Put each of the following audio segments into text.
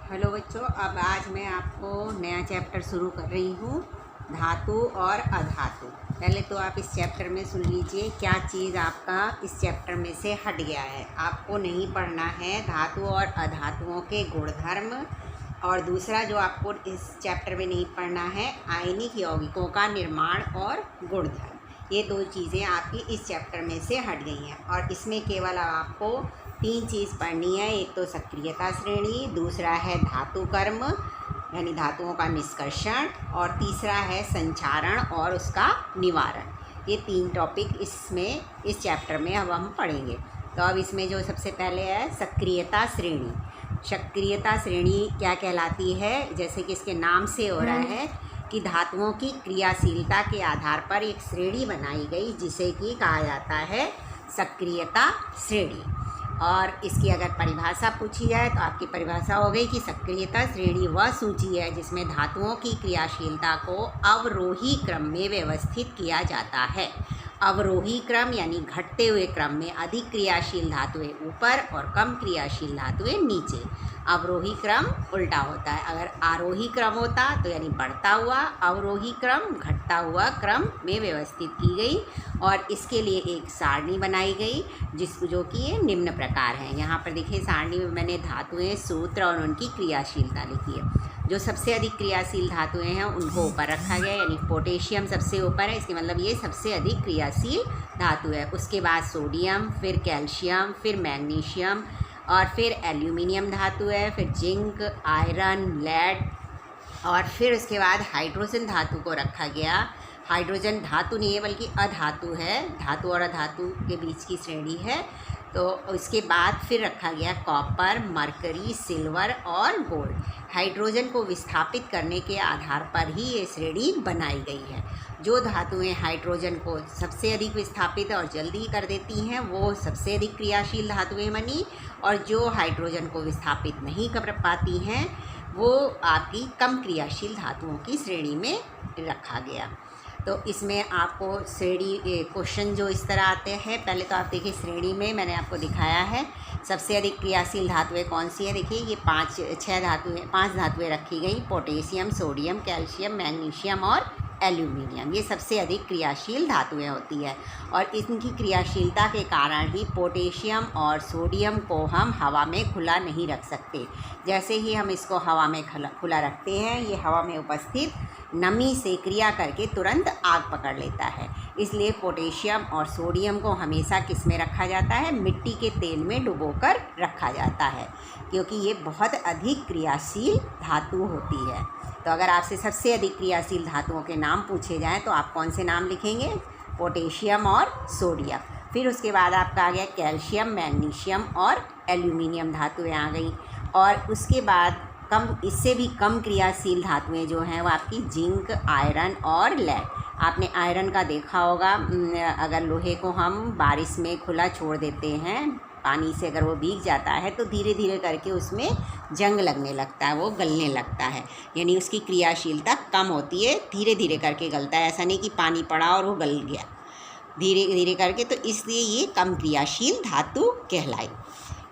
Hello बच्चों, अब आज मैं आपको नया चैप्टर शुरू कर रही हूँ, धातु और अधातु। पहले तो आप इस चैप्टर में सुन लीजिए क्या चीज़ आपका इस चैप्टर में से हट गया है। आपको नहीं पढ़ना है धातु और अधातुओं के गुणधर्म, और दूसरा जो आपको इस चैप्टर में नहीं पढ़ना है आयनिक यौगिकों का निर्माण और गुणधर्म। ये दो चीज़ें आपकी इस चैप्टर में से हट गई हैं, और इसमें केवल आपको तीन चीज़ पढ़नी है। एक तो सक्रियता श्रेणी, दूसरा है धातु कर्म यानी धातुओं का निष्कर्षण, और तीसरा है संचारण और उसका निवारण। ये तीन टॉपिक इस चैप्टर में अब हम पढ़ेंगे। तो अब इसमें जो सबसे पहले है सक्रियता श्रेणी। सक्रियता श्रेणी क्या कहलाती है? जैसे कि इसके नाम से हो रहा है कि धातुओं की क्रियाशीलता के आधार पर एक श्रेणी बनाई गई जिसे कि कहा जाता है सक्रियता श्रेणी। और इसकी अगर परिभाषा पूछी जाए तो आपकी परिभाषा हो गई कि सक्रियता श्रेणी वह सूची है जिसमें धातुओं की क्रियाशीलता को अवरोही क्रम में व्यवस्थित किया जाता है। अवरोही क्रम यानी घटते हुए क्रम में अधिक क्रियाशील धातुएं ऊपर और कम क्रियाशील धातुएं नीचे। अवरोही क्रम उल्टा होता है। अगर आरोही क्रम होता तो यानी बढ़ता हुआ, अवरोही क्रम घटता हुआ क्रम में व्यवस्थित की गई। और इसके लिए एक सारणी बनाई गई जो कि ये निम्न प्रकार है। यहाँ पर देखिए सारणी में मैंने धातुएं, सूत्र और उनकी क्रियाशीलता लिखी है। जो सबसे अधिक क्रियाशील धातुएं हैं उनको ऊपर रखा गया, यानी पोटेशियम सबसे ऊपर है, इसके मतलब ये सबसे अधिक क्रियाशील धातु है। उसके बाद सोडियम, फिर कैल्शियम, फिर मैग्नीशियम और फिर एल्यूमिनियम धातु है, फिर जिंक, आयरन, लेड, और फिर उसके बाद हाइड्रोजन धातु को रखा गया। हाइड्रोजन धातु नहीं है बल्कि अधातु है, धातु और अधातु के बीच की श्रेणी है। तो इसके बाद फिर रखा गया कॉपर, मरकरी, सिल्वर और गोल्ड। हाइड्रोजन को विस्थापित करने के आधार पर ही ये श्रेणी बनाई गई है। जो धातुएं हाइड्रोजन को सबसे अधिक विस्थापित और जल्दी कर देती हैं वो सबसे अधिक क्रियाशील धातुएं बनी, और जो हाइड्रोजन को विस्थापित नहीं कर पाती हैं वो आपकी कम क्रियाशील धातुओं की श्रेणी में रखा गया। तो इसमें आपको श्रेणी क्वेश्चन जो इस तरह आते हैं, पहले तो आप देखिए श्रेणी में मैंने आपको दिखाया है सबसे अधिक क्रियाशील धातुएं कौन सी है। देखिए ये पांच धातुएं रखी गई, पोटेशियम, सोडियम, कैल्शियम, मैग्नीशियम और एल्यूमिनियम। ये सबसे अधिक क्रियाशील धातुएं होती है, और इनकी क्रियाशीलता के कारण ही पोटेशियम और सोडियम को हम हवा में खुला नहीं रख सकते। जैसे ही हम इसको हवा में खुला रखते हैं ये हवा में उपस्थित नमी से क्रिया करके तुरंत आग पकड़ लेता है। इसलिए पोटेशियम और सोडियम को हमेशा किस में रखा जाता है? मिट्टी के तेल में डुबोकर रखा जाता है, क्योंकि ये बहुत अधिक क्रियाशील धातु होती है। तो अगर आपसे सबसे अधिक क्रियाशील धातुओं के नाम पूछे जाएं तो आप कौन से नाम लिखेंगे? पोटेशियम और सोडियम। फिर उसके बाद आपका आ गया कैल्शियम, मैग्नीशियम और एल्यूमिनियम धातुएं आ गई। और उसके बाद इससे भी कम क्रियाशील धातुएं जो हैं वो आपकी जिंक, आयरन और लेड। आपने आयरन का देखा होगा, अगर लोहे को हम बारिश में खुला छोड़ देते हैं, पानी से अगर वो भीग जाता है तो धीरे धीरे करके उसमें जंग लगने लगता है, वो गलने लगता है, यानी उसकी क्रियाशीलता कम होती है, धीरे धीरे करके गलता है। ऐसा नहीं कि पानी पड़ा और वो गल गया, धीरे धीरे करके। तो इसलिए ये कम क्रियाशील धातु कहलाई।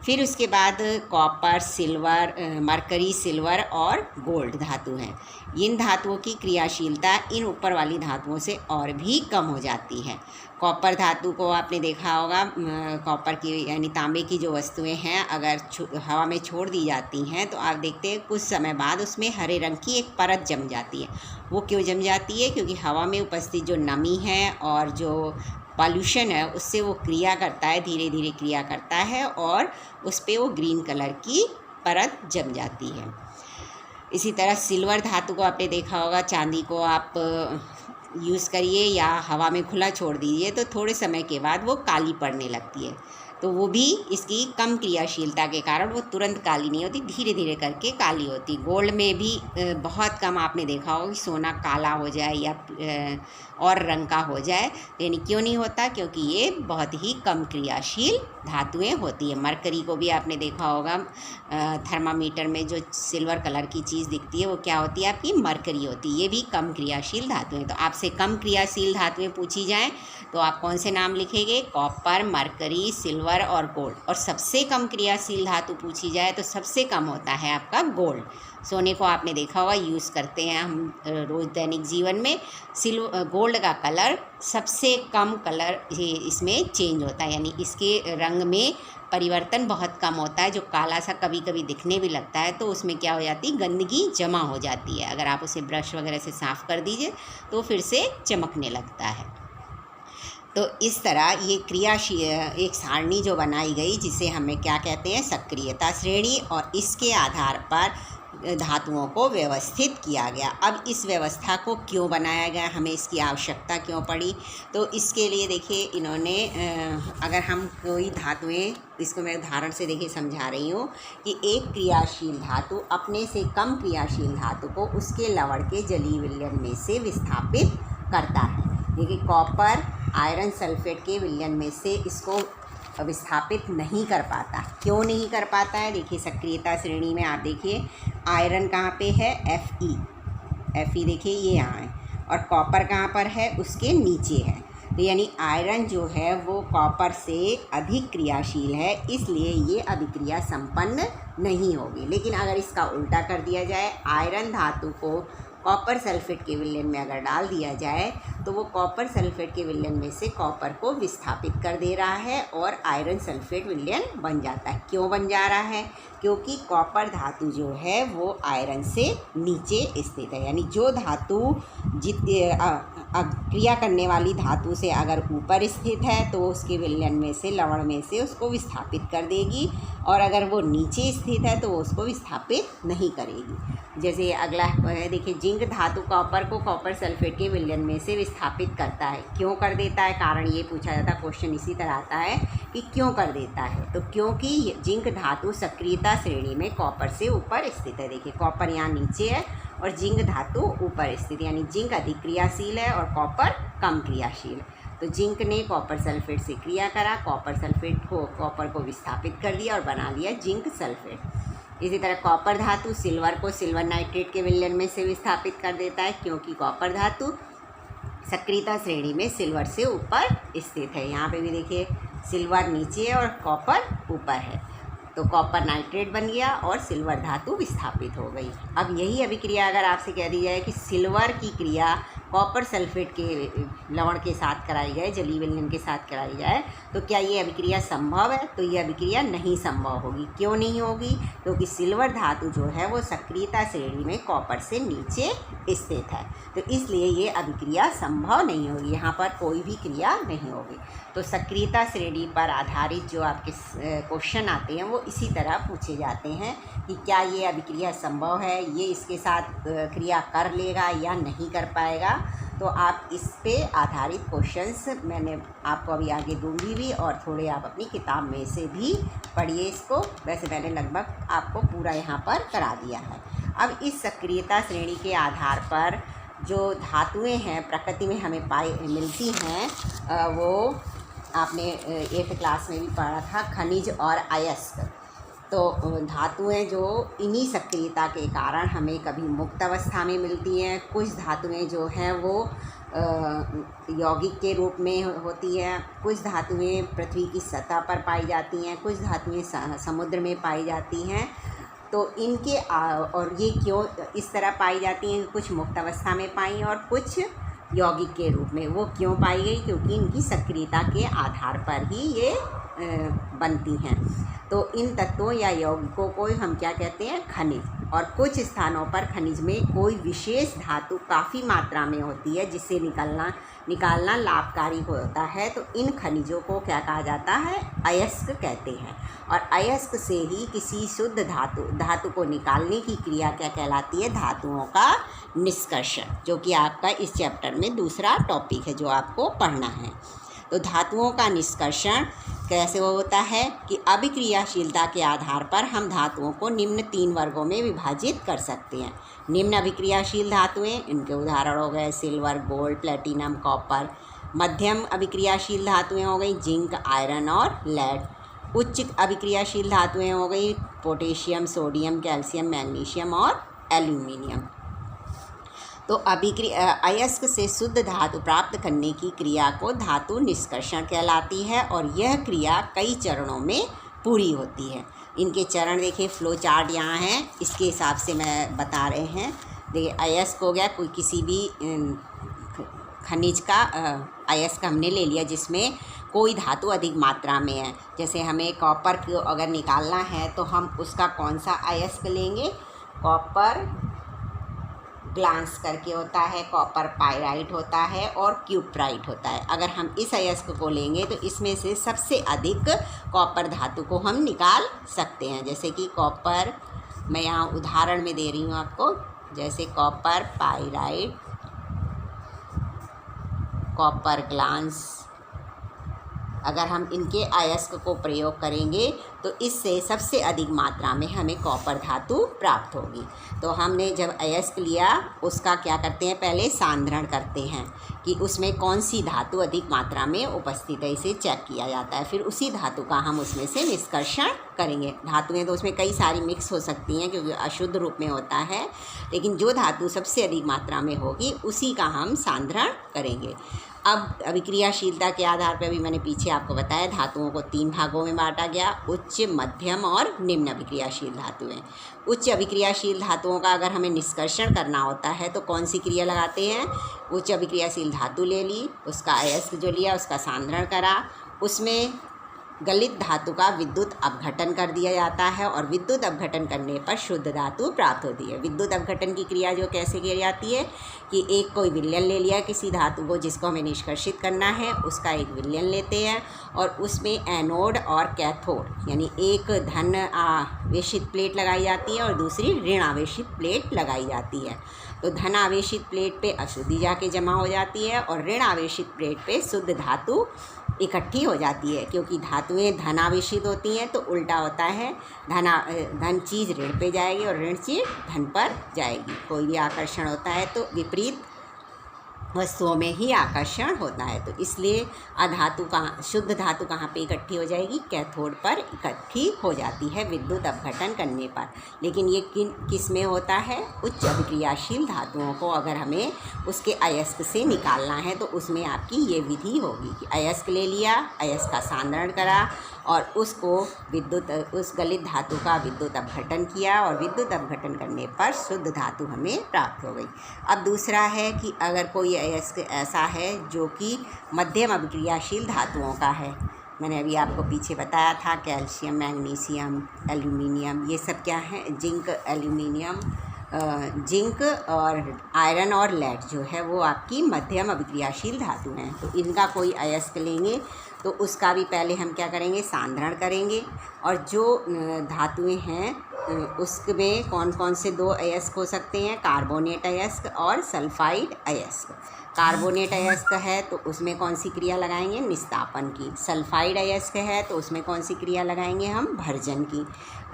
फिर उसके बाद कॉपर, सिल्वर, मरकरी, सिल्वर और गोल्ड धातु हैं। इन धातुओं की क्रियाशीलता इन ऊपर वाली धातुओं से और भी कम हो जाती है। कॉपर धातु को आपने देखा होगा, कॉपर की यानी तांबे की जो वस्तुएं हैं अगर हवा में छोड़ दी जाती हैं तो आप देखते हैं कुछ समय बाद उसमें हरे रंग की एक परत जम जाती है। वो क्यों जम जाती है? क्योंकि हवा में उपस्थित जो नमी है और जो पॉल्यूशन है उससे वो क्रिया करता है, धीरे धीरे क्रिया करता है, और उस पर वो ग्रीन कलर की परत जम जाती है। इसी तरह सिल्वर धातु को आपने देखा होगा, चांदी को आप यूज़ करिए या हवा में खुला छोड़ दीजिए तो थोड़े समय के बाद वो काली पड़ने लगती है। तो वो भी इसकी कम क्रियाशीलता के कारण वो तुरंत काली नहीं होती, धीरे धीरे करके काली होती। गोल्ड में भी बहुत कम आपने देखा होगा कि सोना काला हो जाए या और रंग का हो जाए, यानी क्यों नहीं होता? क्योंकि ये बहुत ही कम क्रियाशील धातुएं होती है। मरकरी को भी आपने देखा होगा, थर्मामीटर में जो सिल्वर कलर की चीज़ दिखती है वो क्या होती है? आपकी मरकरी होती है। ये भी कम क्रियाशील धातुएं। तो आपसे कम क्रियाशील धातुएं पूछी जाएँ तो आप कौन से नाम लिखेंगे? कॉपर, मरकरी, सिल्वर सिल्वर और गोल्ड। और सबसे कम क्रियाशील धातु पूछी जाए तो सबसे कम होता है आपका गोल्ड। सोने को आपने देखा होगा यूज़ करते हैं हम रोज़ दैनिक जीवन में। गोल्ड का कलर सबसे कम कलर इसमें चेंज होता है, यानी इसके रंग में परिवर्तन बहुत कम होता है। जो काला सा कभी कभी दिखने भी लगता है तो उसमें क्या हो जाती है, गंदगी जमा हो जाती है। अगर आप उसे ब्रश वगैरह से साफ़ कर दीजिए तो फिर से चमकने लगता है। तो इस तरह ये क्रियाशील एक सारणी जो बनाई गई जिसे हमें क्या कहते हैं, सक्रियता श्रेणी, और इसके आधार पर धातुओं को व्यवस्थित किया गया। अब इस व्यवस्था को क्यों बनाया गया, हमें इसकी आवश्यकता क्यों पड़ी, तो इसके लिए देखिए इन्होंने अगर हम कोई धातुएं, इसको मैं उदाहरण से देखिए समझा रही हूँ कि एक क्रियाशील धातु अपने से कम क्रियाशील धातु को उसके लवण के जलीय विलयन में से विस्थापित करता है। देखिए कॉपर आयरन सल्फेट के विलयन में से इसको विस्थापित नहीं कर पाता। क्यों नहीं कर पाता है, देखिए सक्रियता श्रेणी में आप देखिए आयरन कहाँ पे है, Fe देखिए ये यहाँ है, और कॉपर कहाँ पर है, उसके नीचे है। तो यानी आयरन जो है वो कॉपर से अधिक क्रियाशील है, इसलिए ये अभिक्रिया संपन्न नहीं होगी। लेकिन अगर इसका उल्टा कर दिया जाए, आयरन धातु को कॉपर सल्फेट के विलयन में अगर डाल दिया जाए तो वो कॉपर सल्फेट के विलयन में से कॉपर को विस्थापित कर दे रहा है और आयरन सल्फेट विलयन बन जाता है। क्यों बन जा रहा है, क्योंकि कॉपर धातु जो है वो आयरन से नीचे स्थित है। यानी जो धातु क्रिया करने वाली धातु से अगर ऊपर स्थित है तो उसके विलयन में से, लवण में से उसको विस्थापित कर देगी, और अगर वो नीचे स्थित है तो वो उसको विस्थापित नहीं करेगी। जैसे अगला है देखिए, जिंक धातु कॉपर को कॉपर सल्फेट के विलयन में से विस्थापित करता है। क्यों कर देता है, कारण ये पूछा जाता है, क्वेश्चन इसी तरह आता है कि क्यों कर देता है। तो क्योंकि जिंक धातु सक्रियता श्रेणी में कॉपर से ऊपर स्थित है। देखिए कॉपर यहाँ नीचे है और जिंक धातु ऊपर स्थित, यानी जिंक अधिक क्रियाशील है और कॉपर कम क्रियाशील। तो जिंक ने कॉपर सल्फेट से क्रिया करा, कॉपर को विस्थापित कर दिया और बना लिया जिंक सल्फेट। इसी तरह कॉपर धातु सिल्वर को सिल्वर नाइट्रेट के विलयन में से विस्थापित कर देता है, क्योंकि कॉपर धातु सक्रियता श्रेणी में सिल्वर से ऊपर स्थित है। यहाँ पे भी देखिए सिल्वर नीचे है और कॉपर ऊपर है, तो कॉपर नाइट्रेट बन गया और सिल्वर धातु विस्थापित हो गई। अब यही अभिक्रिया अगर आपसे कह दी जाए कि सिल्वर की क्रिया कॉपर सल्फेट के लवण के साथ कराई जाए, जलीय विलयन के साथ कराई जाए, तो क्या ये अभिक्रिया संभव है, तो ये अभिक्रिया नहीं संभव होगी। क्यों नहीं होगी, क्योंकि सिल्वर धातु जो है वो सक्रियता श्रेणी में कॉपर से नीचे स्थित है, तो इसलिए ये अभिक्रिया संभव नहीं होगी, यहाँ पर कोई भी क्रिया नहीं होगी। तो सक्रियता श्रेणी पर आधारित जो आपके क्वेश्चन आते हैं वो इसी तरह पूछे जाते हैं कि क्या ये अभिक्रिया संभव है, ये इसके साथ क्रिया कर लेगा या नहीं कर पाएगा। तो आप इस पे आधारित क्वेश्चंस मैंने आपको अभी आगे दूंगी भी, और थोड़े आप अपनी किताब में से भी पढ़िए इसको। वैसे मैंने लगभग आपको पूरा यहाँ पर करा दिया है। अब इस सक्रियता श्रेणी के आधार पर जो धातुएं हैं प्रकृति में हमें मिलती हैं, वो आपने 8th क्लास में भी पढ़ा था, खनिज और अयस्क। तो धातुएं जो इन्हीं सक्रियता के कारण हमें कभी मुक्त अवस्था में मिलती हैं, कुछ धातुएं जो हैं वो यौगिक के रूप में होती हैं, कुछ धातुएं पृथ्वी की सतह पर पाई जाती हैं, कुछ धातुएं समुद्र में पाई जाती हैं। तो इनके और ये क्यों इस तरह पाई जाती हैं, कुछ मुक्त अवस्था में पाई और कुछ यौगिक के रूप में। वो क्यों पाई गई, क्योंकि इनकी सक्रियता के आधार पर ही ये बनती हैं। तो इन तत्वों या यौगिकों को हम क्या कहते हैं, खनिज। और कुछ स्थानों पर खनिज में कोई विशेष धातु काफ़ी मात्रा में होती है जिससे निकालना लाभकारी होता है, तो इन खनिजों को क्या कहा जाता है, अयस्क कहते हैं। और अयस्क से ही किसी शुद्ध धातु को निकालने की क्रिया क्या कहलाती है, धातुओं का निष्कर्षण, जो कि आपका इस चैप्टर में दूसरा टॉपिक है जो आपको पढ़ना है। तो धातुओं का निष्कर्षण कैसे होता है कि अभिक्रियाशीलता के आधार पर हम धातुओं को निम्न 3 वर्गों में विभाजित कर सकते हैं। निम्न अभिक्रियाशील धातुएं, इनके उदाहरण हो गए सिल्वर, गोल्ड, प्लेटिनम, कॉपर। मध्यम अभिक्रियाशील धातुएं हो गई जिंक, आयरन और लेड। उच्च अभिक्रियाशील धातुएं हो गई पोटेशियम, सोडियम, कैल्शियम, मैग्नीशियम और एल्यूमिनियम। तो अयस्क से शुद्ध धातु प्राप्त करने की क्रिया को धातु निष्कर्षण कहलाती है और यह क्रिया कई चरणों में पूरी होती है। इनके चरण देखिए, फ्लो चार्ट यहाँ है, इसके हिसाब से मैं बता रहे हैं। देखिए, अयस्क हो गया कोई किसी भी खनिज का अयस्क हमने ले लिया जिसमें कोई धातु अधिक मात्रा में है। जैसे हमें कॉपर को अगर निकालना है तो हम उसका कौन सा अयस्क लेंगे, कॉपर ग्लांस करके होता है, कॉपर पाइराइट होता है और क्यूप्राइट होता है। अगर हम इस अयस्क को लेंगे तो इसमें से सबसे अधिक कॉपर धातु को हम निकाल सकते हैं। जैसे कि कॉपर, मैं यहाँ उदाहरण में दे रही हूँ आपको, जैसे कॉपर पाइराइट, कॉपर ग्लांस, अगर हम इनके अयस्क को प्रयोग करेंगे तो इससे सबसे अधिक मात्रा में हमें कॉपर धातु प्राप्त होगी। तो हमने जब अयस्क लिया उसका क्या करते हैं, पहले सांद्रण करते हैं कि उसमें कौन सी धातु अधिक मात्रा में उपस्थित है, इसे चेक किया जाता है। फिर उसी धातु का हम उसमें से निष्कर्षण करेंगे। धातुएं तो उसमें कई सारी मिक्स हो सकती हैं क्योंकि अशुद्ध रूप में होता है, लेकिन जो धातु सबसे अधिक मात्रा में होगी उसी का हम सांद्रण करेंगे। अब अभिक्रियाशीलता के आधार पर, अभी मैंने पीछे आपको बताया, धातुओं को 3 भागों में बांटा गया, उच्च, मध्यम और निम्न अभिक्रियाशील धातुएं। उच्च अभिक्रियाशील धातुओं का अगर हमें निष्कर्षण करना होता है तो कौन सी क्रिया लगाते हैं, उच्च अभिक्रियाशील धातु ले ली, उसका अयस्क जो लिया उसका सांद्रण करा, उसमें गलित धातु का विद्युत अपघटन कर दिया जाता है और विद्युत अपघटन करने पर शुद्ध धातु प्राप्त होती है। विद्युत अपघटन की क्रिया जो कैसे की जाती है कि एक कोई विलयन ले लिया किसी धातु को जिसको हमें निष्कर्षित करना है, उसका एक विलयन लेते हैं और उसमें एनोड और कैथोड यानी एक धन आवेशित प्लेट लगाई जाती है और दूसरी ऋण आवेशित प्लेट लगाई जाती है। तो धन आवेशित प्लेट पे अशुद्धि जाके जमा हो जाती है और ऋण आवेशित प्लेट पे शुद्ध धातु इकट्ठी हो जाती है। क्योंकि धातुएं धन आवेशित होती हैं तो उल्टा होता है, धन चीज़ ऋण पे जाएगी और ऋण चीज़ धन पर जाएगी। कोई भी आकर्षण होता है तो विपरीत वस्तुओं में ही आकर्षण होता है। तो इसलिए शुद्ध धातु कहाँ पे इकट्ठी हो जाएगी, कैथोड पर इकट्ठी हो जाती है विद्युत अपघटन करने पर। लेकिन ये किस में होता है, उच्च अभिक्रियाशील धातुओं को अगर हमें उसके अयस्क से निकालना है तो उसमें आपकी ये विधि होगी कि अयस्क ले लिया, अयस्क का सांद्रण करा और उसको उस गलित धातु का विद्युत अपघटन किया और विद्युत अपघटन करने पर शुद्ध धातु हमें प्राप्त हो गई। अब दूसरा है कि अगर कोई अयस्क ऐसा है जो कि मध्यम अभिक्रियाशील धातुओं का है, मैंने अभी आपको पीछे बताया था कैल्शियम, मैग्नीशियम, एल्यूमिनियम, ये सब क्या है, जिंक, एल्यूमिनियम, जिंक और आयरन और लेड जो है वो आपकी मध्यम अभिक्रियाशील धातु हैं। तो इनका कोई अयस्क लेंगे तो उसका भी पहले हम क्या करेंगे, सांद्रण करेंगे। और जो धातुएं हैं उसमें कौन कौन से 2 अयस्क हो सकते हैं, कार्बोनेट अयस्क और सल्फाइड अयस्क। कार्बोनेट अयस्क है तो उसमें कौन सी क्रिया लगाएंगे, निस्तापन की। सल्फाइड अयस्क है तो उसमें कौन सी क्रिया लगाएंगे हम, भर्जन की।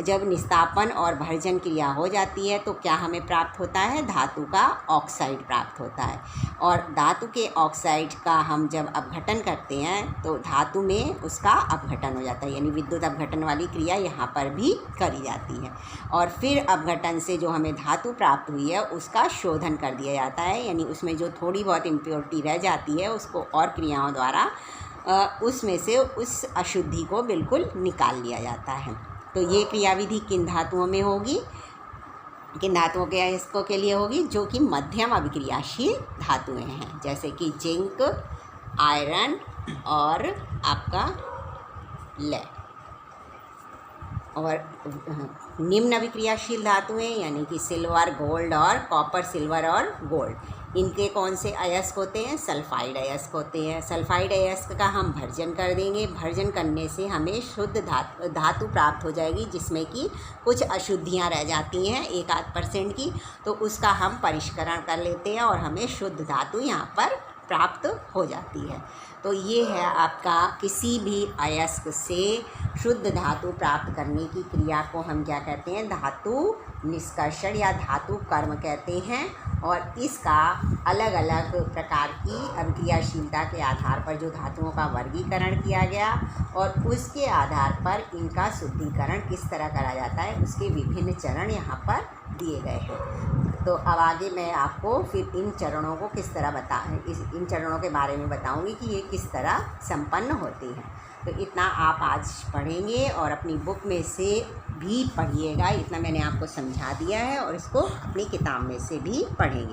जब निस्तापन और भर्जन क्रिया हो जाती है तो क्या हमें प्राप्त होता है, धातु का ऑक्साइड प्राप्त होता है। और धातु के ऑक्साइड का हम जब अपघटन करते हैं तो धातु में उसका अपघटन हो जाता है, यानी विद्युत अपघटन वाली क्रिया यहाँ पर भी करी जाती है। और फिर अपघटन से जो हमें धातु प्राप्त हुई है उसका शोधन कर दिया जाता है, यानी उसमें जो थोड़ी बहुत इम्प्योरिटी रह जाती है उसको और क्रियाओं द्वारा उसमें से उस अशुद्धि को बिल्कुल निकाल लिया जाता है। तो ये क्रियाविधि किन धातुओं में होगी, किन धातुओं के अयस्कों के लिए होगी, जो कि मध्यम अभिक्रियाशील धातुएं हैं, जैसे कि जिंक, आयरन और आपका लेड। और निम्न अभिक्रियाशील धातुएं यानी कि सिल्वर, गोल्ड और कॉपर, सिल्वर और गोल्ड, इनके कौन से अयस्क होते हैं, सल्फाइड अयस्क होते हैं। सल्फाइड अयस्क का हम भर्जन कर देंगे, भर्जन करने से हमें शुद्ध धातु प्राप्त हो जाएगी जिसमें कि कुछ अशुद्धियां रह जाती हैं 1-8% की, तो उसका हम परिष्करण कर लेते हैं और हमें शुद्ध धातु यहाँ पर प्राप्त हो जाती है। तो ये है आपका किसी भी अयस्क से शुद्ध धातु प्राप्त करने की क्रिया को हम क्या कहते हैं, धातु निष्कर्षण या धातु कर्म कहते हैं। और इसका अलग अलग प्रकार की अभिक्रियाशीलता के आधार पर जो धातुओं का वर्गीकरण किया गया और उसके आधार पर इनका शुद्धिकरण किस तरह करा जाता है उसके विभिन्न चरण यहाँ पर दिए गए हैं। तो अब आगे मैं आपको फिर इन चरणों को किस तरह इन चरणों के बारे में बताऊंगी कि ये किस तरह संपन्न होती हैं। तो इतना आप आज पढ़ेंगे और अपनी बुक में से भी पढ़िएगा। इतना मैंने आपको समझा दिया है और इसको अपनी किताब में से भी पढ़ेंगे।